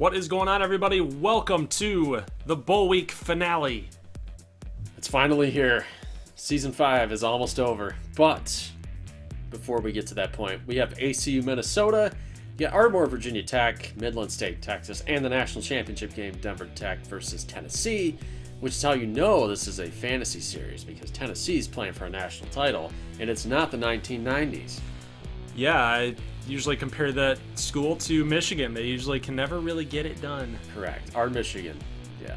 What is going on, everybody? Welcome to the Bowl Week finale. It's finally here. Season 5 is almost over. But before we get to that point, we have ACU Minnesota, you got Ardmore Virginia Tech, Midland State Texas, and the national championship game Denver Tech versus Tennessee, which is how you know this is a fantasy series, because Tennessee is playing for a national title, and it's not the 1990s. Yeah, I usually compare that school to Michigan. They usually can never really get it done. Correct. Our Michigan. Yeah.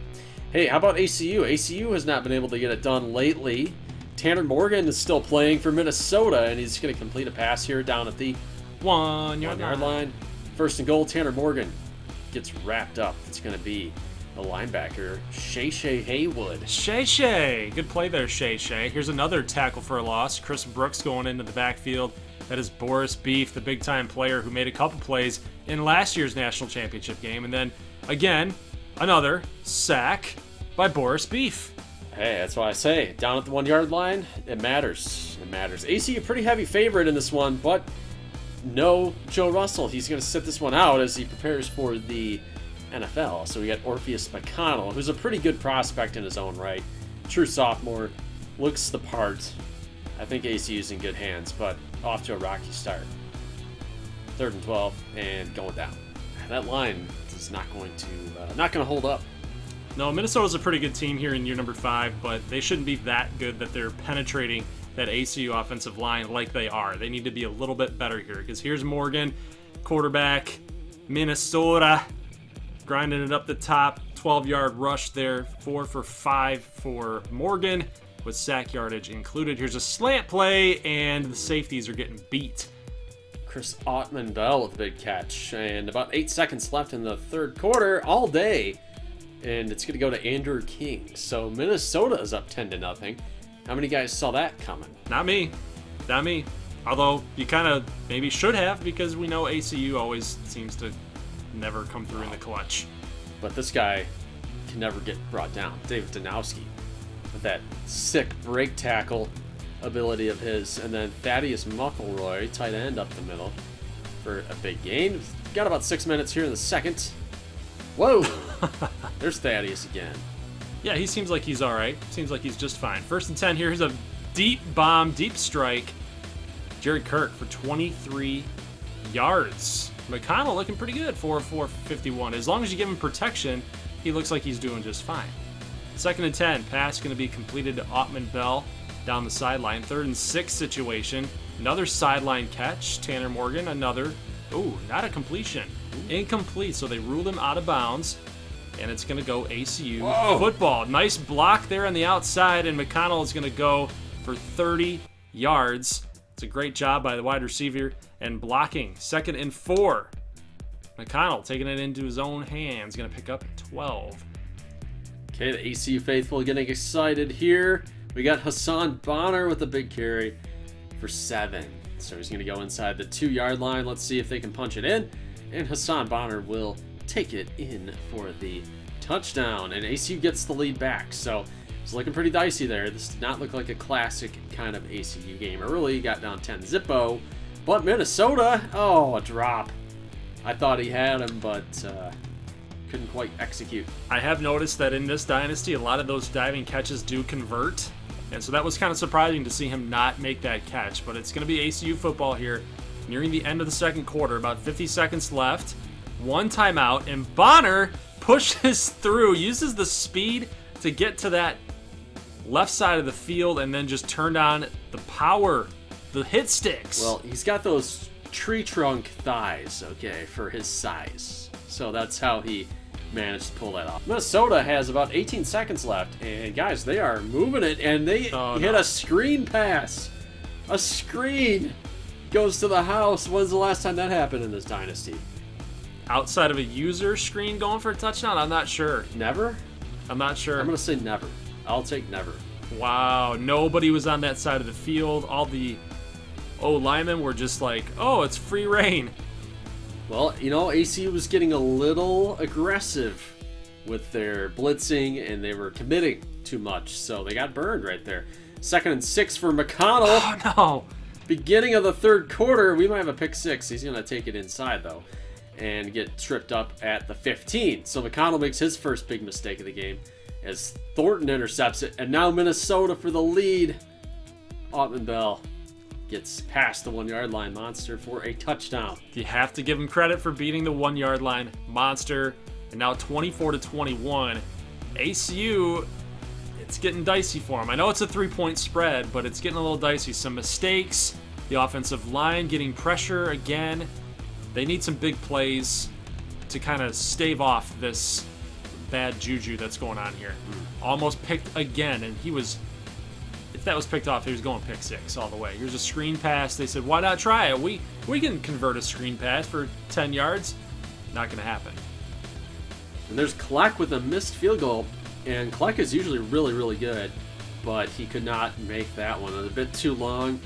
Hey, how about ACU? ACU has not been able to get it done lately. Tanner Morgan is still playing for Minnesota, and he's going to complete a pass here down at the 1 yard line. First and goal, Tanner Morgan gets wrapped up. It's going to be the linebacker, Shay Haywood. Shay. Good play there, Shay. Here's another tackle for a loss. Chris Brooks going into the backfield. That is Boris Beef, the big-time player who made a couple plays in last year's national championship game. And then, again, another sack by Boris Beef. Hey, that's why I say, down at the 1 yard line, it matters. It matters. AC, a pretty heavy favorite in this one, but no Joe Russell. He's going to sit this one out as he prepares for the NFL. So we got Orpheus McConnell, who's a pretty good prospect in his own right. True sophomore, looks the part. I think ACU's in good hands, but off to a rocky start. 3rd and 12, and going down. That line is not going to hold up. No, Minnesota's a pretty good team here in year number 5, but they shouldn't be that good that they're penetrating that ACU offensive line like they are. They need to be a little bit better here, because here's Morgan, quarterback, Minnesota, grinding it up the top. 12-yard rush there, 4 for 5 for Morgan, with sack yardage included. Here's a slant play, and the safeties are getting beat. Chris Ottman-Bell with a big catch, and about 8 seconds left in the third quarter, all day, and it's going to go to Andrew King. So Minnesota is up 10-0. How many guys saw that coming? Not me. Although you kind of maybe should have, because we know ACU always seems to never come through in the clutch. But this guy can never get brought down. David Danowski with that sick break tackle ability of his, and then Thaddeus McElroy, tight end, up the middle for a big gain. Got about 6 minutes here in the second. Whoa! There's Thaddeus again. Yeah, he seems like he's all right. Seems like he's just fine. 1st and 10 here. Here's a deep bomb, deep strike. Jared Kirk for 23 yards. McConnell looking pretty good, 4-4-51. As long as you give him protection, he looks like he's doing just fine. 2nd and 10, pass going to be completed to Ottman-Bell down the sideline. 3rd and 6 situation. Another sideline catch. Tanner Morgan, another. Ooh, not a completion. Incomplete, so they ruled him out of bounds. And it's going to go ACU football. Nice block there on the outside, and McConnell is going to go for 30 yards. It's a great job by the wide receiver and blocking. 2nd and 4. McConnell taking it into his own hands. Going to pick up 12. Okay, the ACU faithful getting excited here. We got Hassan Bonner with a big carry for 7. So he's going to go inside the 2 yard line. Let's see if they can punch it in. And Hassan Bonner will take it in for the touchdown. And ACU gets the lead back. So it's looking pretty dicey there. This did not look like a classic kind of ACU game early. Got down 10-0. But Minnesota, a drop. I thought he had him, but couldn't quite execute. I have noticed that in this dynasty, a lot of those diving catches do convert. And so that was kind of surprising to see him not make that catch. But it's going to be ACU football here, nearing the end of the second quarter. About 50 seconds left. 1 timeout. And Bonner pushes through, uses the speed to get to that left side of the field, and then just turned on the power, the hit sticks. Well, he's got those tree trunk thighs, okay, for his size. So that's how he managed to pull that off. Minnesota has about 18 seconds left, and guys, they are moving it, and they hit a screen pass. A screen goes to the house. When's the last time that happened in this dynasty? Outside of a user screen going for a touchdown? I'm not sure. Never? I'm not sure. I'm going to say never. I'll take never. Wow, nobody was on that side of the field. All the linemen were just like, it's free reign. Well, ACU was getting a little aggressive with their blitzing, and they were committing too much, so they got burned right there. 2nd and 6 for McConnell. Oh, no. Beginning of the third quarter, we might have a pick 6. He's going to take it inside, though. and get tripped up at the 15. So McConnell makes his first big mistake of the game as Thornton intercepts it. And now Minnesota for the lead. Autman-Bell gets past the 1 yard line. Monster for a touchdown. You have to give him credit for beating the 1 yard line. Monster. And now 24-21. ACU, it's getting dicey for him. I know it's a 3-point spread, but it's getting a little dicey. Some mistakes. The offensive line getting pressure again. They need some big plays to kind of stave off this bad juju that's going on here. Almost picked again, and if that was picked off, he was going pick 6 all the way. Here's a screen pass. They said, why not try it? We can convert a screen pass for 10 yards. Not going to happen. And there's Kleck with a missed field goal, and Kleck is usually really, really good, but he could not make that one. It was a bit too long.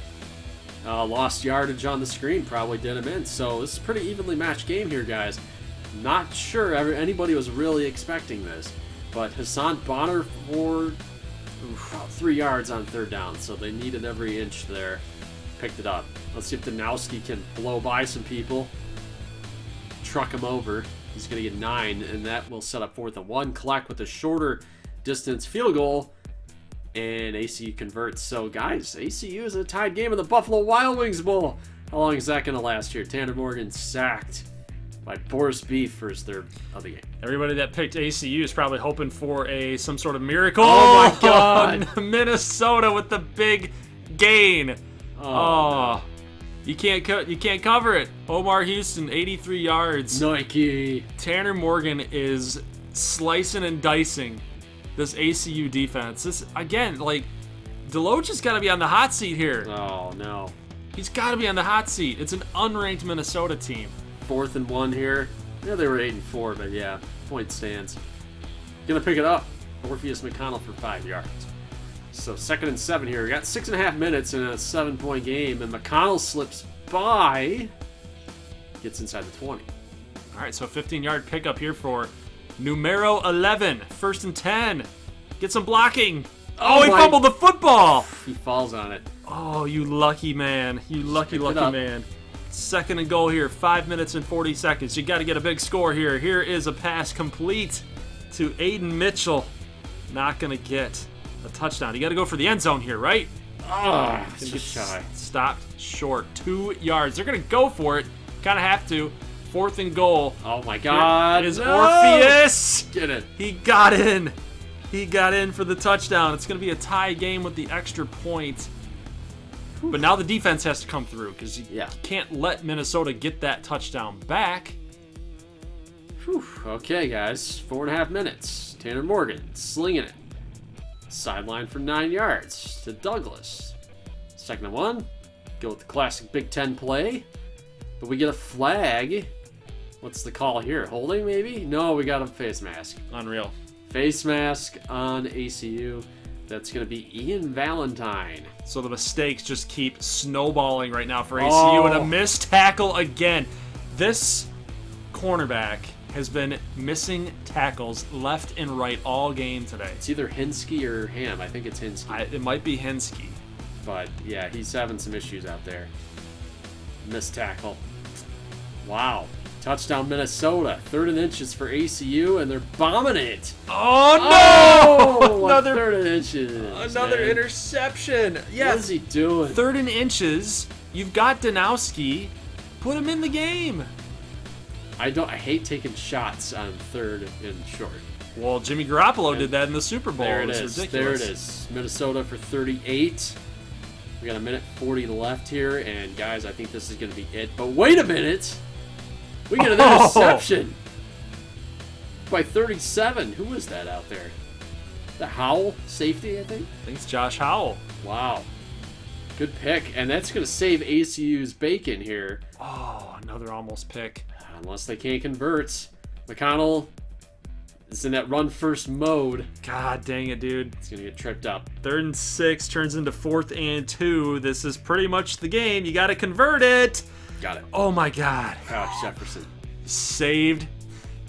Lost yardage on the screen probably did him in. So this is a pretty evenly matched game here, guys. Not sure anybody was really expecting this, but Hassan Bonner for about 3 yards on 3rd down, so they needed every inch there. Picked it up. Let's see if Dynasty can blow by some people. Truck him over. He's going to get 9, and that will set up 4th and 1. Kleck with a shorter distance field goal, and ACU converts. So, guys, ACU is a tied game in the Buffalo Wild Wings Bowl. How long is that going to last here? Tanner Morgan sacked by Boris Beef for his 3rd of the game. Everybody that picked ACU is probably hoping for some sort of miracle. Oh, my God. Minnesota with the big gain. Oh. You can't cover it. Omar Houston, 83 yards. Nike. Tanner Morgan is slicing and dicing this ACU defense. This, again, like, Deloach has got to be on the hot seat here. Oh, no. He's got to be on the hot seat. It's an unranked Minnesota team. 4th and 1 here. Yeah, they were 8 and 4, but yeah, point stands. Gonna pick it up. Orpheus McConnell for 5 yards. So 2nd and 7 here. We got 6.5 minutes in a 7-point game, and McConnell slips by. Gets inside the 20. All right, so a 15-yard pickup here for numero 11. 1st and 10. Get some blocking. Oh, he fumbled the football. He falls on it. Oh, you lucky man. You lucky man. 2nd and goal here. 5 minutes and 40 seconds. You got to get a big score here. Here is a pass complete to Aiden Mitchell. Not going to get a touchdown. You got to go for the end zone here, right? Oh, just shy. Stopped short. 2 yards. They're going to go for it. Kind of have to. 4th and goal. Oh, my God. Is Orpheus. Get it. He got in. He got in for the touchdown. It's going to be a tie game with the extra point. But now the defense has to come through because you can't let Minnesota get that touchdown back. Whew. Okay, guys. 4.5 minutes. Tanner Morgan slinging it. Sideline for 9 yards to Douglas. 2nd and 1. Go with the classic Big Ten play. But we get a flag. What's the call here? Holding, maybe? No, we got a face mask. Unreal. Face mask on ACU. That's going to be Ian Valentine. So the mistakes just keep snowballing right now for ACU, and a missed tackle again. This cornerback has been missing tackles left and right all game today. It's either Hinsky or Ham. I think it's Hinsky. It might be Hinsky. But, yeah, he's having some issues out there. Missed tackle. Wow. Touchdown Minnesota. 3rd and inches for ACU, and they're bombing it. Oh, no! Another 3rd and inches. Another interception. Yeah. What is he doing? 3rd and inches. You've got Danowski. Put him in the game. I hate taking shots on 3rd and short. Well, Jimmy Garoppolo did that in the Super Bowl. There it is. is. Ridiculous. There it is. Minnesota for 38. We got a minute 40 left here, and guys, I think this is going to be it. But wait a minute. We get an interception by 37. Who was that out there? The Howell safety, I think? I think it's Josh Howell. Wow. Good pick. And that's going to save ACU's bacon here. Oh, another almost pick. Unless they can't convert. McConnell is in that run first mode. God dang it, dude. It's going to get tripped up. 3rd and 6 turns into 4th and 2. This is pretty much the game. You got to convert it. Got it. Oh, my God. Alex Jefferson. Saved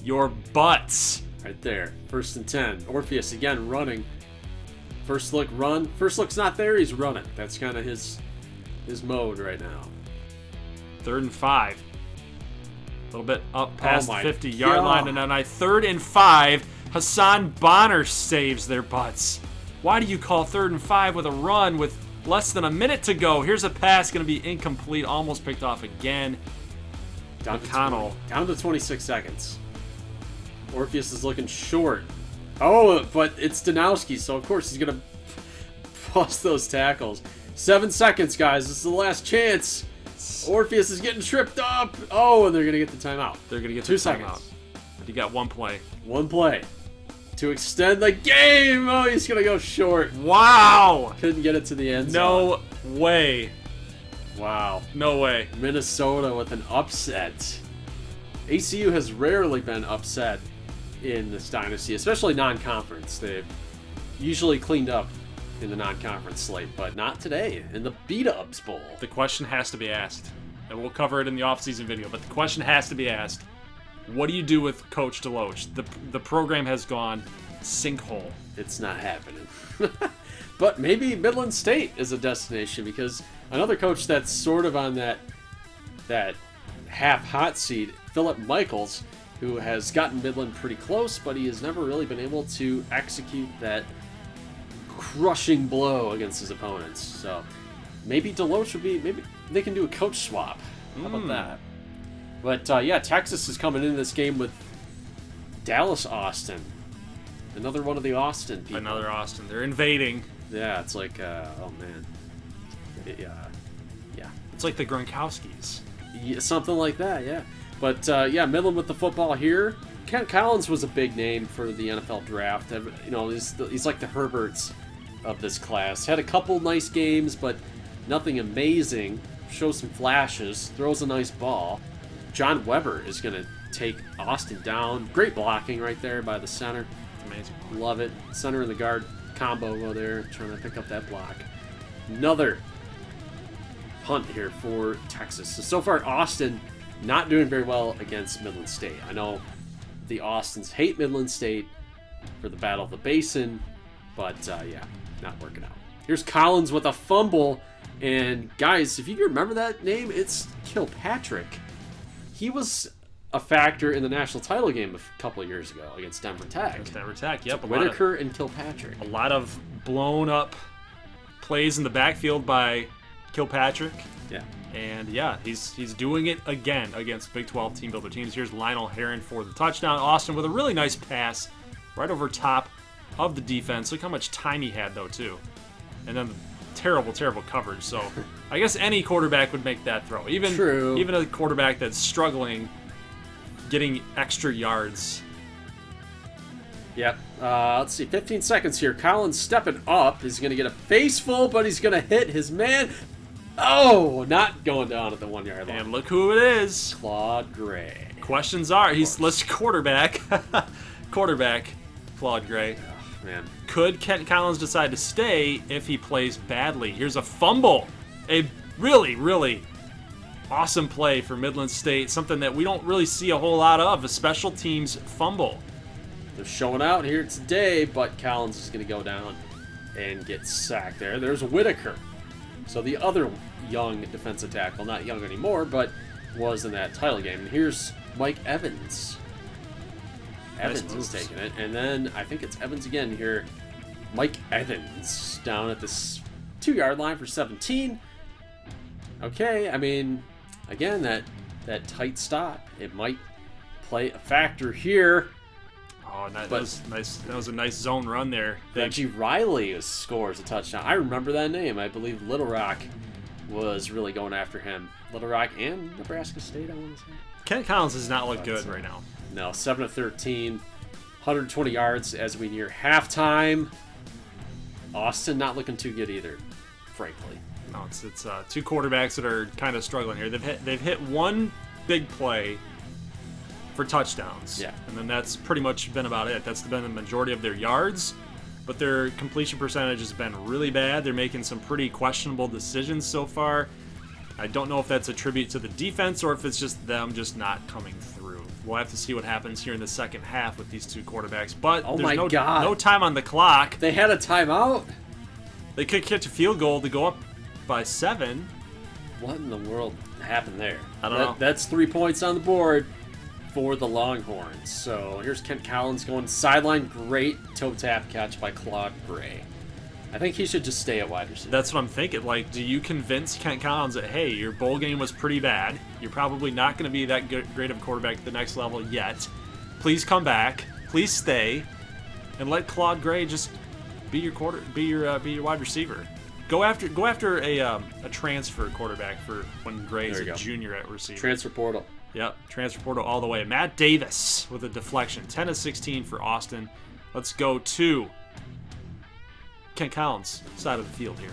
your butts. Right there. 1st and 10. Orpheus again running. First look, run. First look's not there. He's running. That's kind of his mode right now. 3rd and 5. little bit up past the my 50-yard line, and then 3rd and 5. Hassan Bonner saves their butts. Why do you call 3rd and 5 with a run with less than a minute to go? Here's a pass going to be incomplete, almost picked off again. McConnell. Down to 26 seconds. Orpheus is looking short. Oh, but it's Danowski, so of course he's going to bust those tackles. 7 seconds, guys. This is the last chance. Orpheus is getting tripped up. Oh, and they're going to get the timeout. They're going to get 2 the seconds. timeout. But you got one play. One play to extend the game. Oh, he's going to go short. Wow! Couldn't get it to the end zone. No way. Wow. No way. Minnesota with an upset. ACU has rarely been upset in this dynasty, especially non-conference. They've usually cleaned up in the non-conference slate, but not today in the B12 Bowl. The question has to be asked, and we'll cover it in the offseason video, but the question has to be asked. What do you do with Coach Deloach? The program has gone sinkhole. It's not happening. But maybe Midland State is a destination, because another coach that's sort of on that half hot seat, Philip Michaels, who has gotten Midland pretty close, but he has never really been able to execute that crushing blow against his opponents. So maybe Deloach would be, maybe they can do a coach swap. How about that? But yeah, Texas is coming into this game with Dallas Austin. Another one of the Austin people. Another Austin. They're invading. Yeah, it's like, oh man. Yeah. It's like the Gronkowskis. Yeah, something like that, yeah. But yeah, Midland with the football here. Kent Collins was a big name for the NFL draft. You know, he's like the Herberts of this class. Had a couple nice games, but nothing amazing. Shows some flashes. Throws a nice ball. John Weber is going to take Austin down. Great blocking right there by the center. Amazing. Love it. Center and the guard combo over there, trying to pick up that block. Another punt here for Texas. So far, Austin not doing very well against Midland State. I know the Austins hate Midland State for the Battle of the Basin, but yeah, not working out. Here's Collins with a fumble, and guys, if you can remember that name, it's Kilpatrick. He was a factor in the national title game a couple of years ago against Denver Tech. Against Denver Tech, yep. Whitaker and Kilpatrick. A lot of blown up plays in the backfield by Kilpatrick. Yeah. And yeah, he's doing it again against Big 12 team builder teams. Here's Lionel Herron for the touchdown. Austin with a really nice pass right over top of the defense. Look how much time he had, though, too. And then terrible coverage. So I guess any quarterback would make that throw. Even a quarterback that's struggling getting extra yards. Yep. Let's see. 15 seconds here. Collins stepping up. He's going to get a face full, but he's going to hit his man. Oh, not going down at the 1 yard line. And look who it is. Claude Gray. Questions are, he's let's quarterback. Quarterback, Claude Gray. Oh, man. Could Kent Collins decide to stay if he plays badly? Here's a fumble. A really awesome play for Midland State. Something that we don't really see a whole lot of, a special teams fumble. They're showing out here today, but Collins is going to go down and get sacked there. There's Whitaker. So the other young defensive tackle, not young anymore, but was in that title game. And here's Mike Evans. Evans is taking it. And then I think it's Evans again here. Mike Evans down at this 2 yard line for 17. Okay, I mean, again, that tight stop, it might play a factor here. Oh, that was nice. That was a nice zone run there. Reggie Riley scores a touchdown. I remember that name. I believe Little Rock was really going after him. Little Rock and Nebraska State, I want to say. Kent Collins does not look good right now. No, 7 of 13, 120 yards as we near halftime. Austin not looking too good either, frankly. No, it's two quarterbacks that are kind of struggling here. They've hit one big play for touchdowns. Yeah. And then that's pretty much been about it. That's been the majority of their yards, but their completion percentage has been really bad. They're making some pretty questionable decisions so far. I don't know if that's a tribute to the defense or if it's just them just not coming through. We'll have to see what happens here in the second half with these two quarterbacks. But there's no time on the clock. They had a timeout? They could catch a field goal to go up by 7. What in the world happened there? I don't know. That's 3 points on the board. for the Longhorns. So here's Kent Collins going sideline. Great toe tap catch by Claude Gray. I think he should just stay at wide receiver. That's what I'm thinking. Like, do you convince Kent Collins that, hey, your bowl game was pretty bad. You're probably not going to be that great of a quarterback at the next level yet. Please come back. Please stay, and let Claude Gray just be your wide receiver. Go after a transfer quarterback for when Gray's a junior at receiver. Transfer portal. Yep, transfer portal all the way. Matt Davis with a deflection. 10 of 16 for Austin. Let's go to Kent Collins, side of the field here.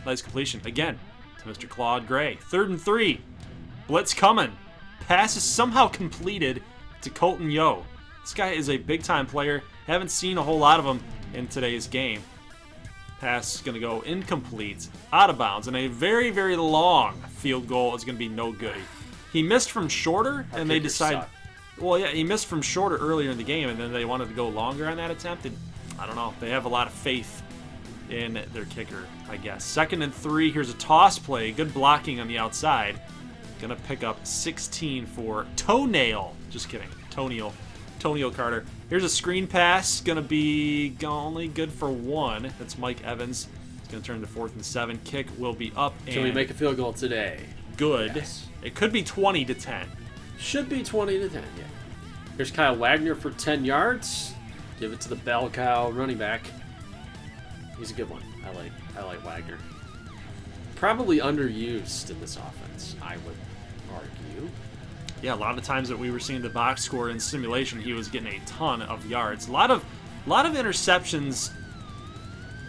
Nice completion again to Mr. Claude Gray. 3rd and 3. Blitz coming. Pass is somehow completed to Colton Yo. This guy is a big-time player. Haven't seen a whole lot of him in today's game. Pass is going to go incomplete, out of bounds, and a very, very long field goal is going to be no good. He missed from shorter, and they decided... Well, yeah, he missed from shorter earlier in the game, and then they wanted to go longer on that attempt. And I don't know. They have a lot of faith in their kicker, I guess. 2nd and 3. Here's a toss play. Good blocking on the outside. Gonna pick up 16 for Toenail. Just kidding. Toenail Carter. Here's a screen pass. Gonna be only good for 1. That's Mike Evans. It's gonna turn to 4th and 7. Kick will be up. Can we make a field goal today? Good. Yes. It could be 20-10. Should be 20-10, yeah. Here's Kyle Wagner for 10 yards. Give it to the bell cow running back. He's a good one. I like Wagner. Probably underused in this offense, I would argue. Yeah, a lot of times that we were seeing the box score in simulation, he was getting a ton of yards. A lot of interceptions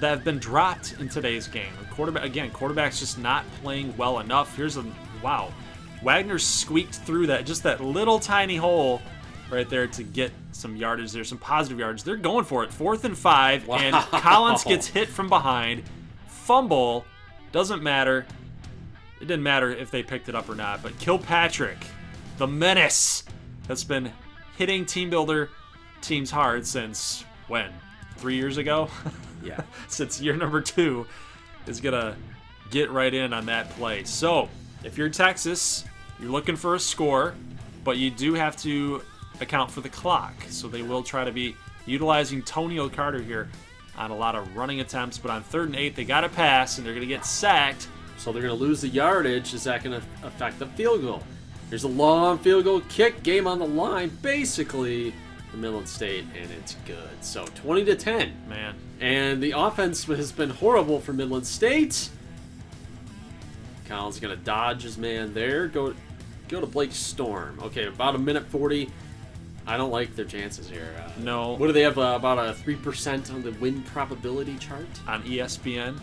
that have been dropped in today's game. Quarterback's just not playing well enough. Wow. Wagner squeaked through that little tiny hole right there to get some yardage there, some positive yardage. They're going for it. 4th and 5, wow. And Collins gets hit from behind. Fumble. Doesn't matter. It didn't matter if they picked it up or not, but Kilpatrick, the menace, that's been hitting TeamBuilder teams hard since when? 3 years ago? Yeah. Since year number 2 is going to get right in on that play. So, if you're Texas, you're looking for a score, but you do have to account for the clock. So they will try to be utilizing Toenail Carter here on a lot of running attempts, but on 3rd and 8, they got to pass, and they're going to get sacked. So they're going to lose the yardage. Is that going to affect the field goal? Here's a long field goal kick, game on the line, basically for Midland State, and it's good. So 20-10. Man. And the offense has been horrible for Midland State. Collins going to dodge his man there. Go to Blake Storm. Okay, about a minute 40. I don't like their chances here. No. What do they have? About a 3% on the win probability chart? On ESPN?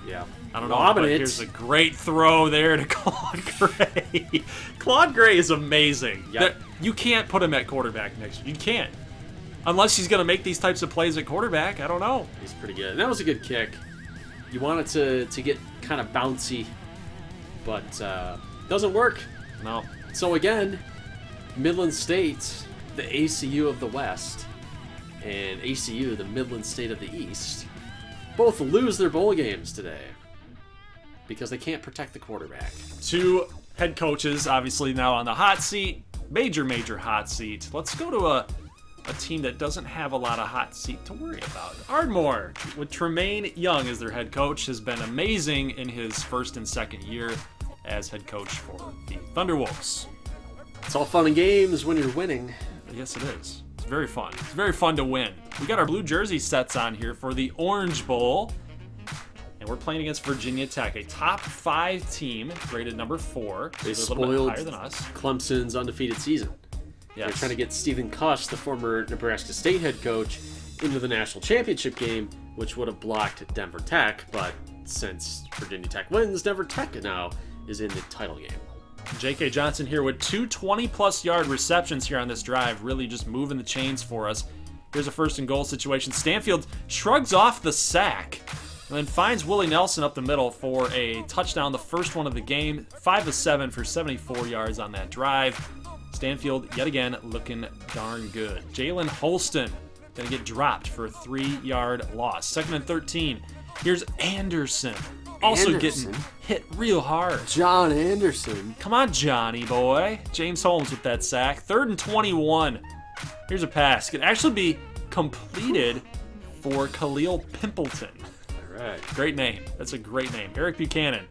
Yeah. I don't know, but here's a great throw there to Claude Gray. Claude Gray is amazing. Yep. You can't put him at quarterback next year. You can't. Unless he's going to make these types of plays at quarterback. I don't know. He's pretty good. And that was a good kick. You want it to get kind of bouncy, but doesn't work. No. So again, Midland State, the ACU of the West, and ACU, the Midland State of the East, both lose their bowl games today because they can't protect the quarterback. 2 head coaches, obviously, now on the hot seat. Major hot seat. Let's go to a team that doesn't have a lot of hot seat to worry about. Ardmore, with Tremaine Young as their head coach, has been amazing in his 1st and 2nd year as head coach for the Thunderwolves. It's all fun and games when you're winning. Yes, it is. It's very fun. It's very fun to win. We got our blue jersey sets on here for the Orange Bowl. And we're playing against Virginia Tech, a top 5 team, rated number 4. They so spoiled a little bit higher than us. Clemson's undefeated season. Yes. They're trying to get Stephen Kush, the former Nebraska State head coach, into the national championship game, which would have blocked Denver Tech. But since Virginia Tech wins, Denver Tech now is in the title game. J.K. Johnson here with 2 20-plus yard receptions here on this drive, really just moving the chains for us. Here's a 1st and goal situation. Stanfield shrugs off the sack and then finds Willie Nelson up the middle for a touchdown, the first one of the game. 5 of 7 for 74 yards on that drive. Stanfield, yet again, looking darn good. Jalen Holston going to get dropped for a 3-yard loss. 2nd and 13. Here's Anderson. also Anderson. getting hit real hard. John Anderson. Come on, Johnny boy. James Holmes with that sack. 3rd and 21. Here's a pass. Could actually be completed for Khalil Pimpleton. All right. Great name. That's a great name. Eric Buchanan.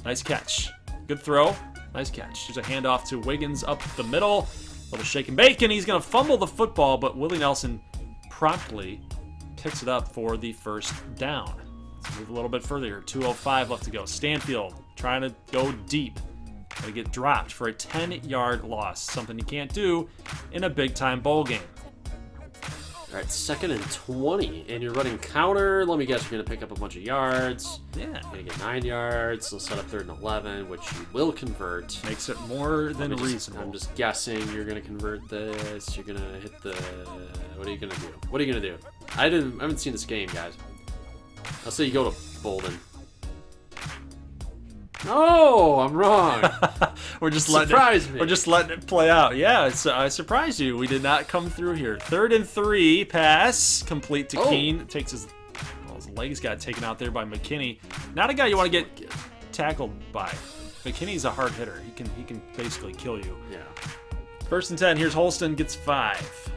Nice catch. Good throw. Nice catch. There's a handoff to Wiggins up the middle. A little shake and bake, and he's going to fumble the football, but Willie Nelson promptly picks it up for the first down. Let's move a little bit further here. 2:05 left to go. Stanfield trying to go deep. Going to get dropped for a 10-yard loss. Something you can't do in a big-time bowl game. All right, 2nd and 20, and you're running counter. Let me guess, you're going to pick up a bunch of yards. Yeah. You're going to get 9 yards. They'll set up 3rd and 11, which you will convert. Makes it more than reasonable. I'm just guessing you're going to convert this. You're going to hit the... What are you going to do? What are you going to do? I haven't seen this game, guys. I'll say you go to Bolden. No, I'm wrong. We're just Surprise me. We're just letting it play out. Yeah, I surprised you. We did not come through here. 3rd and 3, pass complete to Keene. Takes his legs got taken out there by McKinney. Not a guy you want to get tackled by. McKinney's a hard hitter. He can basically kill you. Yeah. 1st and 10. Here's Holston, gets 5.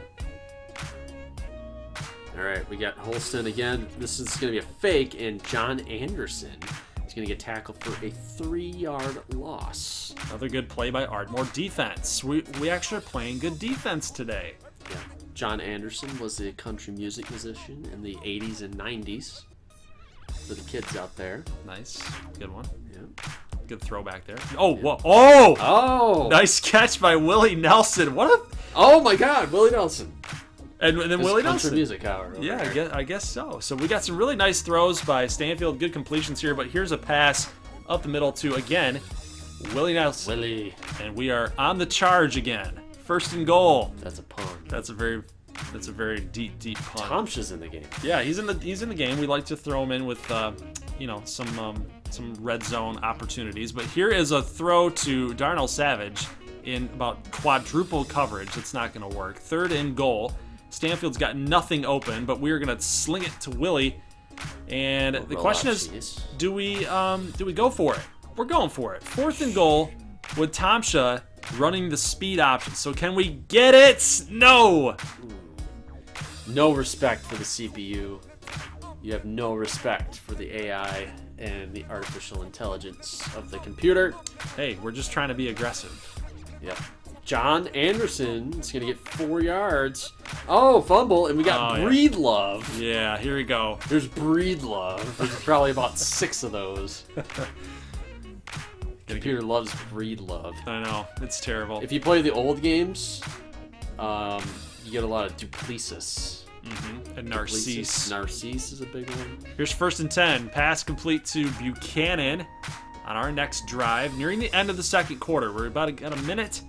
All right, we got Holston again. This is going to be a fake, and John Anderson is going to get tackled for a 3-yard loss. Another good play by Ardmore. Defense. We actually are playing good defense today. Yeah. John Anderson was a country music musician in the 80s and 90s. For the kids out there. Nice. Good one. Yeah. Good throwback there. Oh, whoa. Oh! Oh! Nice catch by Willie Nelson. What a... Oh, my God. Willie Nelson. And then Willie country Nelson. Music hour. Yeah, I guess so. So we got some really nice throws by Stanfield. Good completions here, but here's a pass up the middle to, again, Willie Nelson. Willie. And we are on the charge again. 1st and goal. That's a pun. That's a very deep punt. Tom's in the game. Yeah, he's in the game. We like to throw him in with some red zone opportunities. But here is a throw to Darnell Savage in about quadruple coverage. That's not going to work. 3rd and goal. Stanfield's got nothing open, but we're going to sling it to Willie. And the question is, do we go for it? We're going for it. 4th and goal with Tomsha running the speed option. So can we get it? No. No respect for the CPU. You have no respect for the AI and the artificial intelligence of the computer. Hey, we're just trying to be aggressive. Yep. John Anderson is going to get 4 yards. Oh, fumble, and we got Breedlove. Yeah, here we go. There's Breedlove. There's probably about 6 of those. Computer loves Breedlove. I know, it's terrible. If you play the old games, you get a lot of Duplessis. Mm-hmm. And Narcisse. Narcisse is a big one. Here's 1st and 10. Pass complete to Buchanan on our next drive. Nearing the end of the second quarter. We're about a minute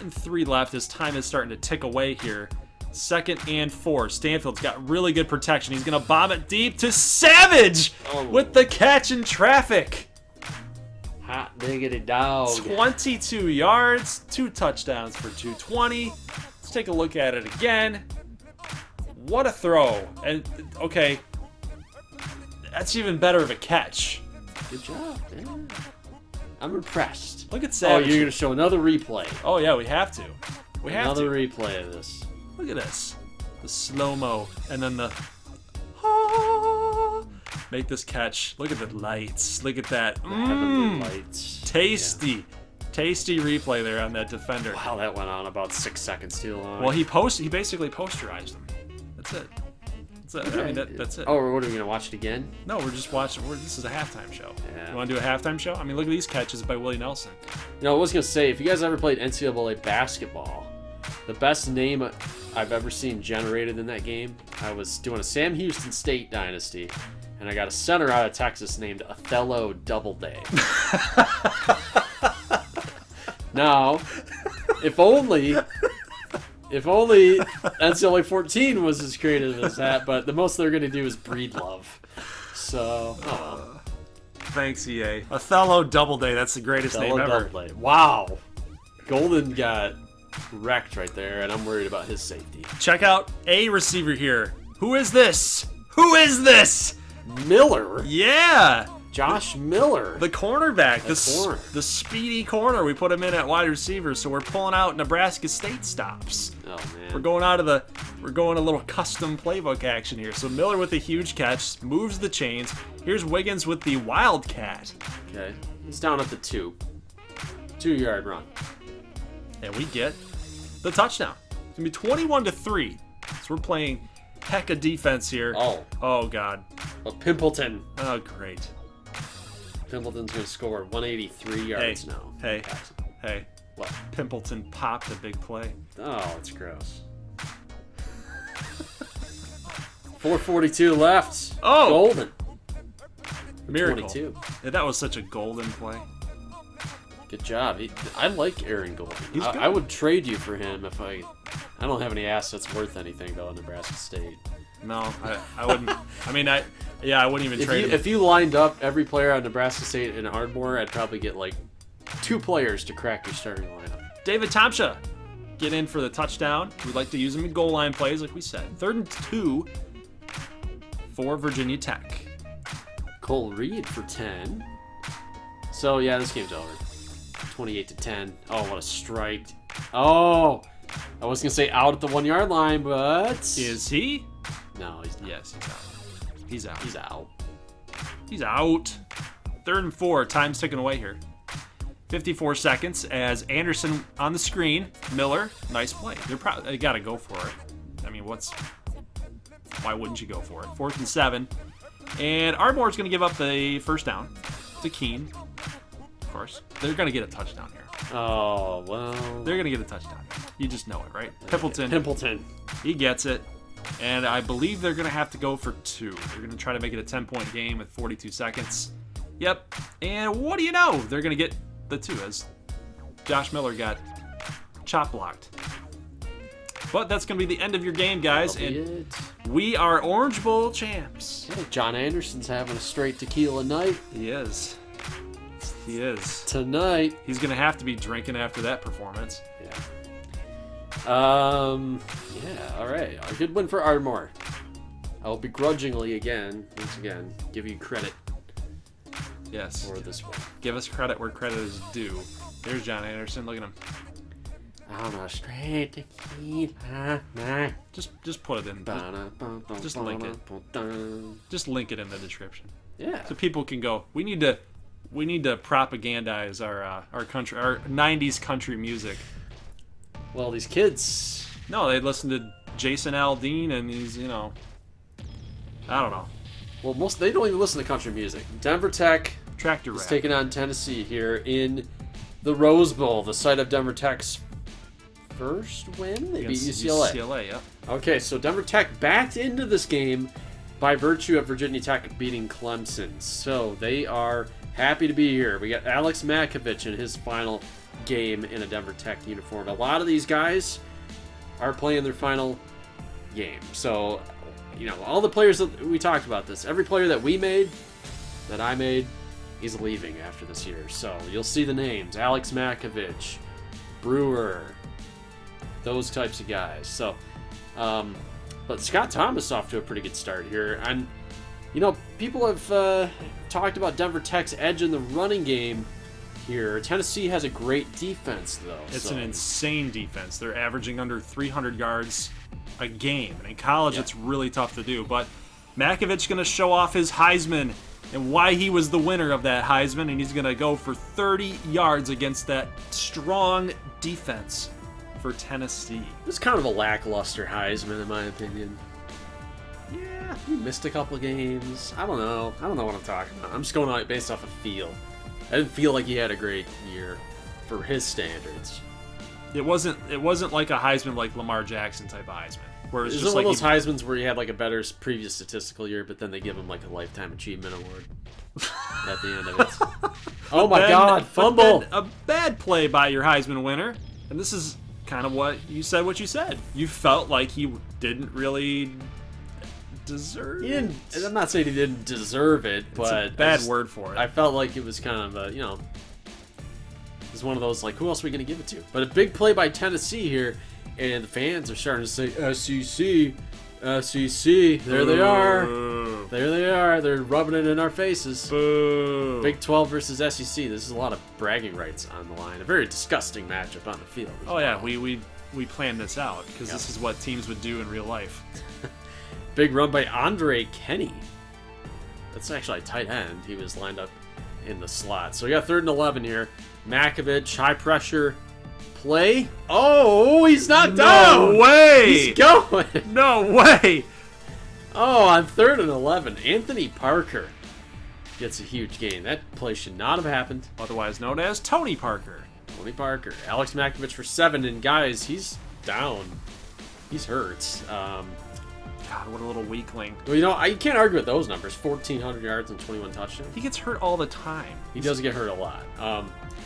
and 3 left as time is starting to tick away here. 2nd and 4. Stanfield's got really good protection. He's going to bomb it deep to Savage with the catch in traffic. Hot diggity dog. 22 yards, 2 touchdowns for 220. Let's take a look at it again. What a throw. And, okay, that's even better of a catch. Good job. Yeah. I'm impressed. Look at Savage. Oh, you're going to show another replay. Oh, yeah, we have to. Another replay of this. Look at this. The slow-mo. And then the... Make this catch. Look at the lights. Look at that. The heavenly lights. Tasty. Yeah. Tasty replay there on that defender. Wow, that went on about 6 seconds too long. Well, he basically posterized him. That's it. Okay. I mean, that's it. Oh, what are we going to watch it again? No, we're just watching. This is a halftime show. Yeah. You want to do a halftime show? I mean, look at these catches by Willie Nelson. You know, I was going to say, if you guys ever played NCAA basketball, the best name I've ever seen generated in that game, I was doing a Sam Houston State Dynasty, and I got a center out of Texas named Othello Doubleday. Now, if only NCAA 14 was as creative as that, but the most they're going to do is Breedlove. So, thanks, EA. Othello Doubleday, that's the greatest name ever. Doubleday. Wow. Golden got wrecked right there, and I'm worried about his safety. Check out a receiver here. Who is this? Who is this? Miller? Yeah. Josh Miller. The cornerback, corner. the speedy corner. We put him in at wide receiver, so we're pulling out Nebraska State stops. Oh man. We're going a little custom playbook action here. So Miller with a huge catch, moves the chains. Here's Wiggins with the wildcat. Okay. He's down at the 2. 2-yard run. And we get the touchdown. It's gonna be 21-3. So we're playing hecka defense here. Oh God. Well, Pimpleton. Oh great. Pimpleton's gonna score 183 yards now. Hey. What? Pimpleton popped a big play. Oh, it's gross. 4:42 left. Oh! Golden. Miracle. 22. Yeah, that was such a golden play. Good job. I like Aaron Golden. He's good. I would trade you for him if I don't have any assets worth anything though in Nebraska State. No, I wouldn't. I mean, I wouldn't even trade him. If you lined up every player on Nebraska State and Ardmore, I'd probably get like 2 players to crack your starting lineup. David Tomsha, get in for the touchdown. We'd like to use him in goal line plays, like we said. 3rd and 2 for Virginia Tech. Cole Reed for 10. So yeah, this game's over. 28-10. Oh, what a strike! Oh, I was gonna say out at the 1-yard line, but Is he? no, he's not. Yes, he's out. He's out. He's out. 3rd and 4. Time's ticking away here. 54 seconds as Anderson on the screen. Miller, nice play. They got to go for it. I mean, why wouldn't you go for it? 4th and 7. And Ardmore's going to give up the first down to Keene. Of course. They're going to get a touchdown here. Oh, well. They're going to get a touchdown. You just know it, right? Pimpleton. He gets it. And I believe they're going to have to go for 2. They're going to try to make it a 10-point game with 42 seconds. Yep. And what do you know? They're going to get the 2 as Josh Miller got chop blocked. But that's going to be the end of your game, guys. And we are Orange Bowl champs. Hey, John Anderson's having a straight tequila night. He is. He is. Tonight. He's going to have to be drinking after that performance. Yeah. Yeah, all right. A good win for Ardmore. I'll begrudgingly once again, give you credit. Yes. For this one. Give us credit where credit is due. There's John Anderson. Look at him. I'm a straight tequila. Just put it in. Just link it. Just link it in the description. Yeah. So people can go. We need to propagandize our country, our 90s country music. Well, these kids. No, they listen to Jason Aldean and these, I don't know. Well, they don't even listen to country music. Denver Tech Tractor is rap. taking on Tennessee here in the Rose Bowl, the site of Denver Tech's first win. They beat UCLA. UCLA, yeah. Okay, so Denver Tech backed into this game by virtue of Virginia Tech beating Clemson. So they are happy to be here. We got Alex Makovich in his final game in a Denver Tech uniform. A lot of these guys are playing their final game. So, all the players that we talked about this, every player that I made, is leaving after this year. So you'll see the names: Alex Makovich, Brewer, those types of guys. So, but Scott Thomas off to a pretty good start here. And, people have talked about Denver Tech's edge in the running game here. Tennessee has a great defense, though. It's an insane defense. They're averaging under 300 yards a game. And in college, it's really tough to do. But Makovich going to show off his Heisman and why he was the winner of that Heisman. And he's going to go for 30 yards against that strong defense for Tennessee. It was kind of a lackluster Heisman, in my opinion. Yeah, he missed a couple games. I don't know what I'm talking about. I'm just going out based off of feel. I didn't feel like he had a great year for his standards. It wasn't like a Heisman like Lamar Jackson type of Heisman. Where it's just one like of those Heismans where he had like a better previous statistical year, but then they give him like a lifetime achievement award at the end of it. Oh my God! Fumble! A bad play by your Heisman winner, and this is kind of what you said. You felt like he didn't really deserve it. I'm not saying he didn't deserve it, but it's a bad word for it. I felt like it was kind of a, it was one of those like, who else are we going to give it to? But a big play by Tennessee here, and the fans are starting to say SEC. There they are. Boo. There they are. They're rubbing it in our faces. Boo. Big 12 versus SEC. This is a lot of bragging rights on the line. A very disgusting matchup on the field. Oh, yeah. We planned this out because this is what teams would do in real life. Big run by Andre Kenny. That's actually a tight end. He was lined up in the slot. So we got 3rd and 11 here. Makovich, high pressure play. Oh, he's not down. No way. He's going. No way. Oh, on 3rd and 11, Anthony Parker gets a huge gain. That play should not have happened. Otherwise known as Tony Parker. Tony Parker. Alex Makovich for 7, and guys, he's down. He's hurt. God, what a little weakling. Well, you know, you can't argue with those numbers. 1,400 yards and 21 touchdowns. He gets hurt all the time. He does get hurt a lot.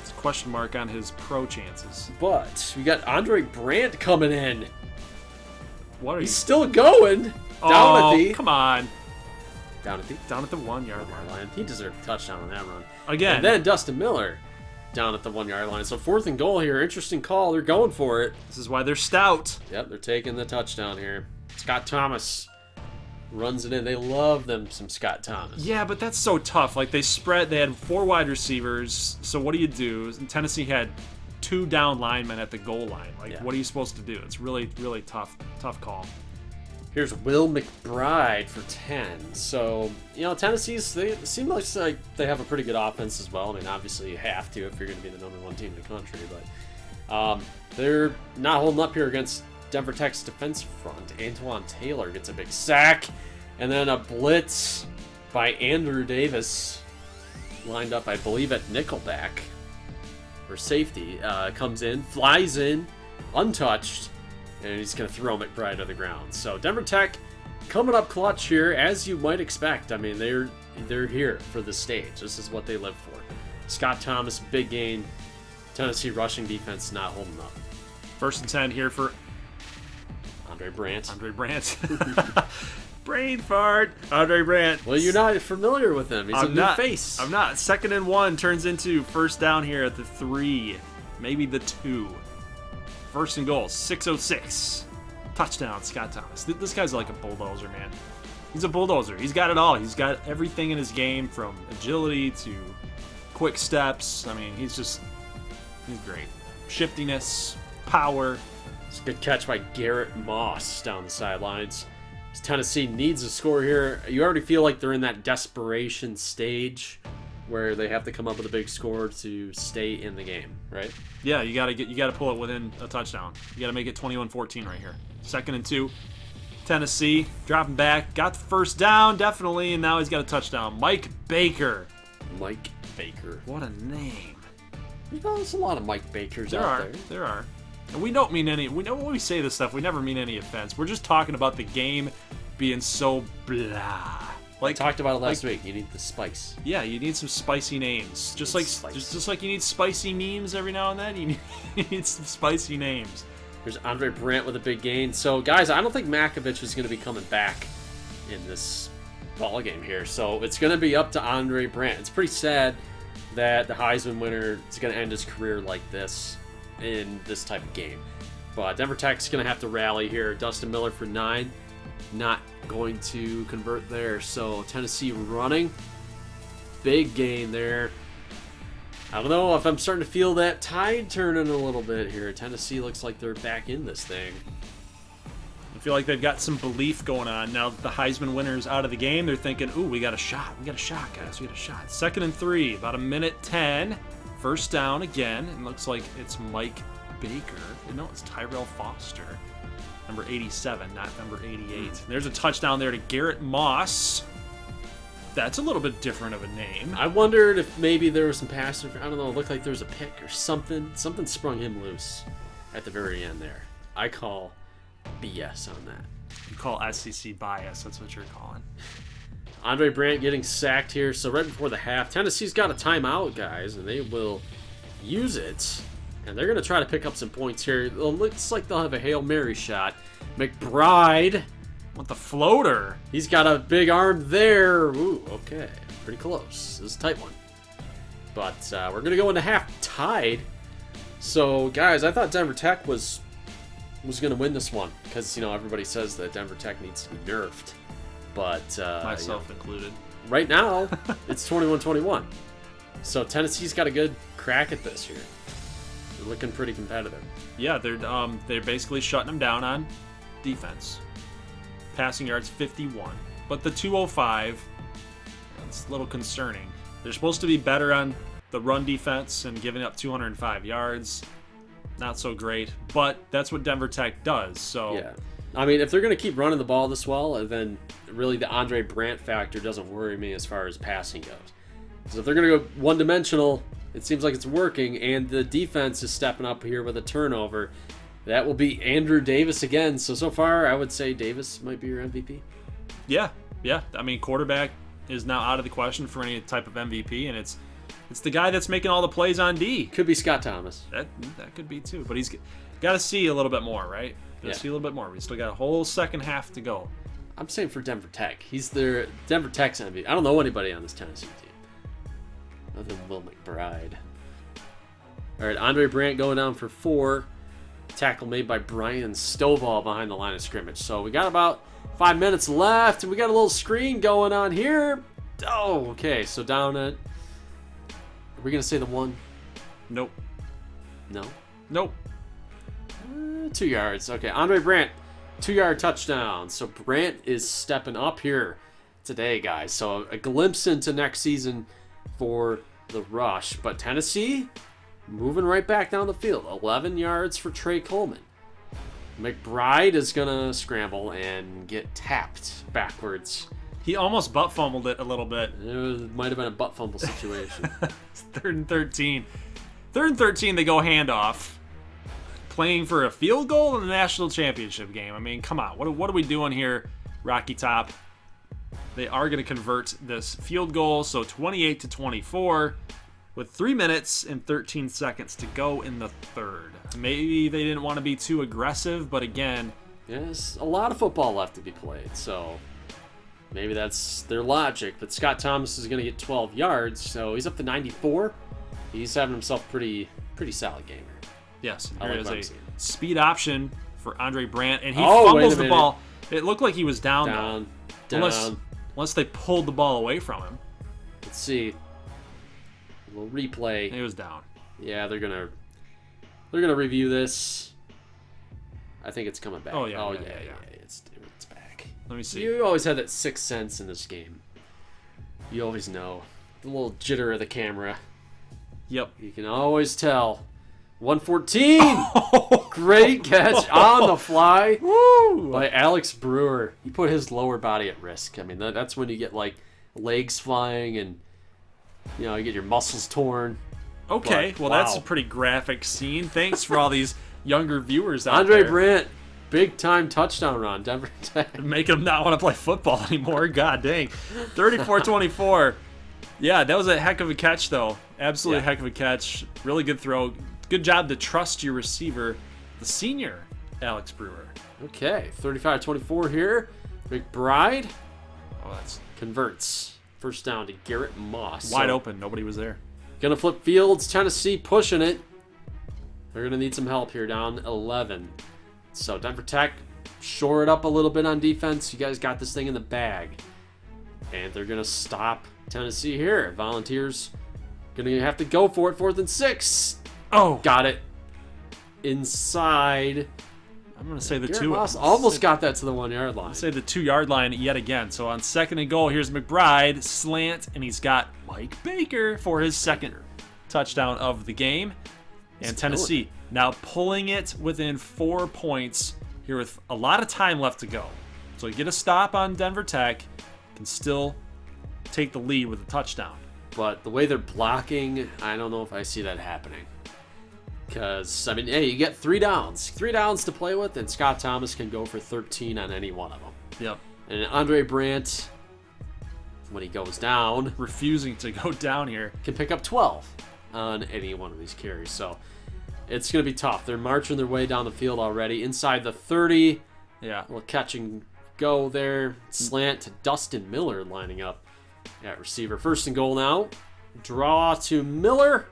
It's a question mark on his pro chances. But we got Andre Brandt coming in. What are He's you? still going. Down at the... come on. Down at the... Down at the 1 yard line. He deserved a touchdown on that run. Again. And then Dustin Miller down at the 1 yard line. So 4th and goal here. Interesting call. They're going for it. This is why they're stout. Yep, they're taking the touchdown here. Scott Thomas runs it in. They love them some Scott Thomas. Yeah, but that's so tough. Like, they had 4 wide receivers. So what do? And Tennessee had 2 down linemen at the goal line. Like, what are you supposed to do? It's really, really tough call. Here's Will McBride for 10. So, you know, Tennessee's, they seem like they have a pretty good offense as well. I mean, obviously you have to if you're going to be the #1 team in the country. But they're not holding up here against Denver Tech's defense front. Antoine Taylor gets a big sack. And then a blitz by Andrew Davis, lined up, I believe, at nickelback or safety. Comes in, flies in, untouched. And he's going to throw McBride to the ground. So Denver Tech coming up clutch here, as you might expect. I mean, they're here for the stage. This is what they live for. Scott Thomas, big gain. Tennessee rushing defense not holding up. 1st and 10 here for Andre Brandt. Brain fart. Andre Brandt. Well, you're not familiar with him. He's a new face. I'm not. 2nd and 1 turns into 1st down here at the 3. Maybe the 2. 1st and goal, 6:06. Touchdown, Scott Thomas. This guy's like a bulldozer, man. He's a bulldozer. He's got it all. He's got everything in his game, from agility to quick steps. I mean, he's great. Shiftiness, power. It's a good catch by Garrett Moss down the sidelines. Tennessee needs a score here. You already feel like they're in that desperation stage where they have to come up with a big score to stay in the game, right? Yeah, you gotta pull it within a touchdown. You gotta make it 21-14 right here. 2nd and 2. Tennessee dropping back, got the 1st down, definitely, and now he's got a touchdown. Mike Baker. Mike Baker. What a name. You know, there's a lot of Mike Bakers out there. There are. And we don't mean any. We know when we say this stuff, we never mean any offense. We're just talking about the game being so blah. Like, talked about it last week. You need the spice. Yeah, you need some spicy names. Just like you need spicy memes every now and then, you need some spicy names. There's Andre Brandt with a big gain. So, guys, I don't think Makovich is going to be coming back in this ball game here. So it's going to be up to Andre Brandt. It's pretty sad that the Heisman winner is going to end his career like this in this type of game. But Denver Tech's going to have to rally here. Dustin Miller for 9. Not going to convert there. So Tennessee running. Big gain there. I don't know if I'm starting to feel that tide turning a little bit here. Tennessee looks like they're back in this thing. I feel like they've got some belief going on. Now that the Heisman winner's out of the game, they're thinking, ooh, we got a shot. We got a shot, guys. We got a shot. 2nd and 3. About 1:10. 1st down again. It looks like it's Mike Baker. No, it's Tyrell Foster. Number 87, not number 88. There's a touchdown there to Garrett Moss. That's a little bit different of a name. I wondered if maybe there was some pass. I don't know. It looked like there was a pick or something. Something sprung him loose at the very end there. I call BS on that. You call SEC bias. That's what you're calling. Andre Brandt getting sacked here. So right before the half, Tennessee's got a timeout, guys, and they will use it. And they're going to try to pick up some points here. It looks like they'll have a Hail Mary shot. McBride with the floater. He's got a big arm there. Ooh, okay. Pretty close. This is a tight one. But we're going to go into half tied. So, guys, I thought Denver Tech was going to win this one. Because, you know, everybody says that Denver Tech needs to be nerfed. But Myself included. right now, it's 21-21. So Tennessee's got a good crack at this here. They're looking pretty competitive. Yeah, they're basically shutting them down on defense. Passing yards 51, but the 205, that's a little concerning. They're supposed to be better on the run defense and giving up 205 yards. Not so great, but that's what Denver Tech does. So yeah, I mean, if they're going to keep running the ball this well, then really the Andre Brandt factor doesn't worry me as far as passing goes. So if they're going to go one-dimensional, it seems like it's working, and the defense is stepping up here with a turnover. That will be Andrew Davis again. So far, I would say Davis might be your MVP. Yeah. I mean, quarterback is now out of the question for any type of MVP, and it's the guy that's making all the plays on D. Could be Scott Thomas. That could be too, but he's got to see a little bit more, right? Yeah. See a little bit more. We still got a whole second half to go. I'm saying for Denver Tech. He's their Denver Tech's MVP. I don't know anybody on this Tennessee team other than Will McBride. All right, Andre Brandt going down for 4. Tackle made by Brian Stovall behind the line of scrimmage. So we got about 5 minutes left, and we got a little screen going on here. Oh, okay. So down at... Are we going to say the 1? Nope. No? Nope. 2 yards. Okay, Andre Brandt, 2-yard touchdown. So Brandt is stepping up here today, guys. So a glimpse into next season for the Rush. But Tennessee moving right back down the field. 11 yards for Trey Coleman. McBride is going to scramble and get tapped backwards. He almost butt fumbled it a little bit. It might have been a butt fumble situation. It's 3rd and 13. 3rd and 13, they go handoff. Playing for a field goal in the national championship game. I mean, come on. What are we doing here, Rocky Top? They are going to convert this field goal, so 28-24 with 3 minutes and 13 seconds to go in the third. Maybe they didn't want to be too aggressive, but again... There's a lot of football left to be played, so maybe that's their logic. But Scott Thomas is going to get 12 yards, so he's up to 94. He's having himself pretty solid gamer. Yes, I there like is what I'm a seeing. speed option for Andre Brandt, and he Oh, wait a fumbles the minute. ball. It looked like he was down. Down. Unless they pulled the ball away from him. Let's see. A little replay. He was down. Yeah, they're gonna review this. I think it's coming back. Oh, yeah. It's back. Let me see. You always had that sixth sense in this game. You always know the little jitter of the camera. Yep. You can always tell. 114. Great catch on the fly. Woo! By Alex Brewer. He put his lower body at risk. I mean, that's when you get like legs flying and you get your muscles torn. Okay, But, well, wow. that's a pretty graphic scene. Thanks for all these younger viewers out Andre there. Brandt, big time touchdown run. Denver Tech. Making them not want to play football anymore. God dang. 34-24. Yeah, that was a heck of a catch, though. Absolutely heck of a catch. Really good throw. Good job to trust your receiver, the senior Alex Brewer. Okay, 35-24 here. McBride Oh, that's converts. First down to Garrett Moss. wide So, open. Nobody was there. Gonna flip fields. Tennessee pushing it. They're gonna need some help here, down 11. So Denver Tech, shore it up a little bit on defense. You guys got this thing in the bag. And they're gonna stop Tennessee here. Volunteers gonna have to go for it. 4th and 6. Oh, Got it. Inside. I'm going to say the Garrett two. Moss almost got that to the 1 yard line. Say the 2-yard line yet again. So on 2nd and goal, here's McBride, slant, and he's got Mike Baker for his second touchdown of the game. And Tennessee now pulling it within 4 points here with a lot of time left to go. So you get a stop on Denver Tech, can still take the lead with a touchdown. But the way they're blocking, I don't know if I see that happening. Because, I mean, hey, you get 3 downs. 3 downs to play with, and Scott Thomas can go for 13 on any one of them. Yep. And Andre Brandt, when he goes down, Refusing to go down here. can pick up 12 on any one of these carries. So it's going to be tough. They're marching their way down the field already. Inside the 30, Yeah. a little catch and go there. Slant to Dustin Miller lining up at receiver. 1st and goal now. Draw to Miller.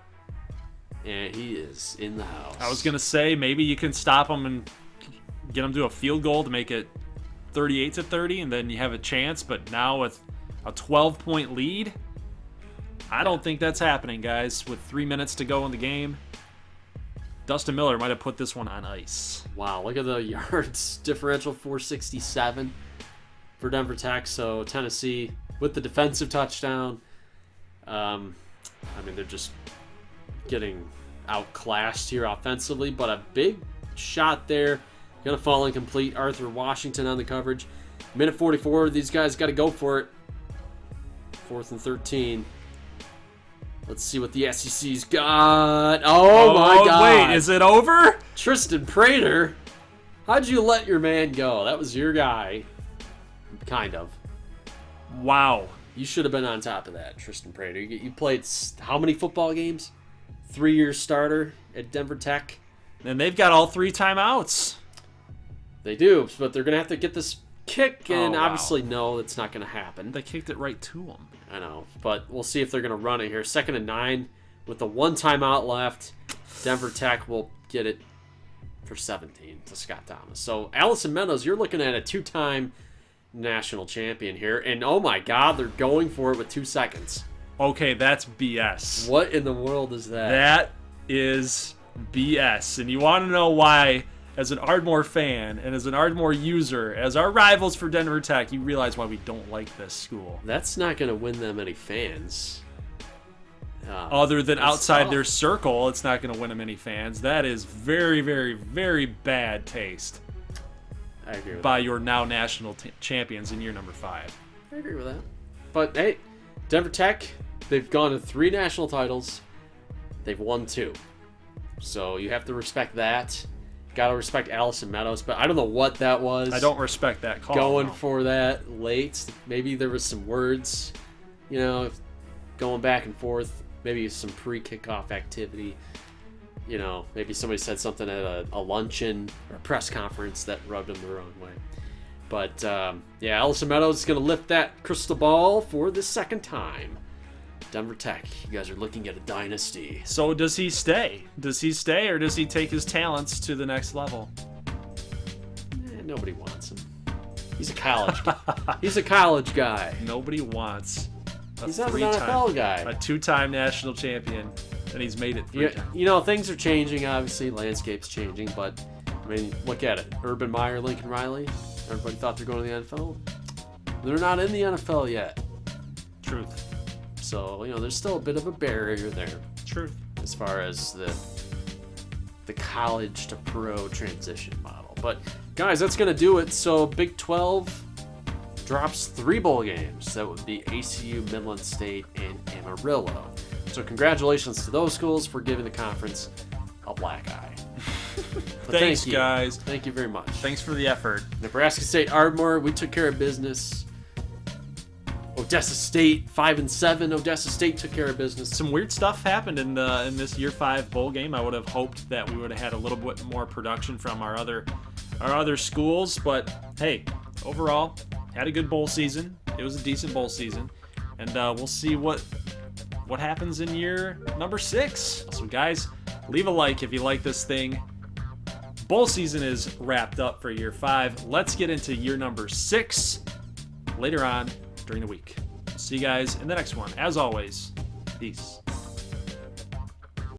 And he is in the house. I was going to say maybe you can stop him and get him to a field goal to make it 38-30, and then you have a chance. But now with a 12-point lead, I don't think that's happening, guys. With 3 minutes to go in the game, Dustin Miller might have put this one on ice. Wow, look at the yards differential, 467 for Denver Tech. So Tennessee with the defensive touchdown. I mean, they're just getting outclassed here offensively, but a big shot there. Gonna fall incomplete. Arthur Washington on the coverage. Minute 44, these guys got to go for it. 4th and 13. Let's see what the SEC's got. Oh my God. Wait, is it over? Tristan Prater. How'd you let your man go? That was your guy. Kind of. Wow. You should have been on top of that, Tristan Prater. You played how many football games? 3-year starter at Denver Tech. And they've got all 3 timeouts. They do, but they're going to have to get this kick, and wow. obviously, no, that's not going to happen. They kicked it right to them. I know, but we'll see if they're going to run it here. 2nd and 9 with the 1 timeout left. Denver Tech will get it for 17 to Scott Thomas. So, Allison Meadows, you're looking at a 2-time national champion here, and oh my God, they're going for it with 2 seconds. Okay, that's BS. What in the world is that? That is BS. And you want to know why, as an Ardmore fan and as an Ardmore user, as our rivals for Denver Tech, you realize why we don't like this school. That's not going to win them any fans. Other than outside tough. their circle, it's not going to win them any fans. That is very, very, very bad taste I agree with by that. your now national champions in year number 5. I agree with that. But hey, Denver Tech, they've gone to 3 national titles. They've won 2. So you have to respect that. Got to respect Allison Meadows, but I don't know what that was. I don't respect that call. Going no. for that late. Maybe there was some words, going back and forth. Maybe some pre-kickoff activity. Maybe somebody said something at a luncheon or a press conference that rubbed them the wrong way. But, yeah, Allison Meadows is going to lift that crystal ball for the 2nd time. Denver Tech, you guys are looking at a dynasty. So does he stay? Does he stay, or does he take his talents to the next level? Nobody wants him. He's a college guy. He's a college guy. Nobody wants a He's not an 3-time, NFL guy. a 2-time national champion, and he's made it 3 times. Things are changing, obviously. Landscape's changing, but, I mean, look at it. Urban Meyer, Lincoln Riley. Everybody thought they're going to the NFL. They're not in the NFL yet. Truth. So, there's still a bit of a barrier there Truth. as far as the college to pro transition model. But, guys, that's going to do it. So, Big 12 drops 3 bowl games. That would be ACU, Midland State, and Amarillo. So, congratulations to those schools for giving the conference a black eye. Thanks, guys. Thank you very much. Thanks for the effort. Nebraska State, Ardmore, we took care of business. Odessa State, 5-7. Odessa State took care of business. Some weird stuff happened in this Year 5 bowl game. I would have hoped that we would have had a little bit more production from our other schools, but hey, overall, had a good bowl season. It was a decent bowl season, and we'll see what happens in year number 6. So, guys, leave a like if you like this thing. Bowl season is wrapped up for year 5. Let's get into year number 6 later on during the week. See you guys in the next one. As always, peace.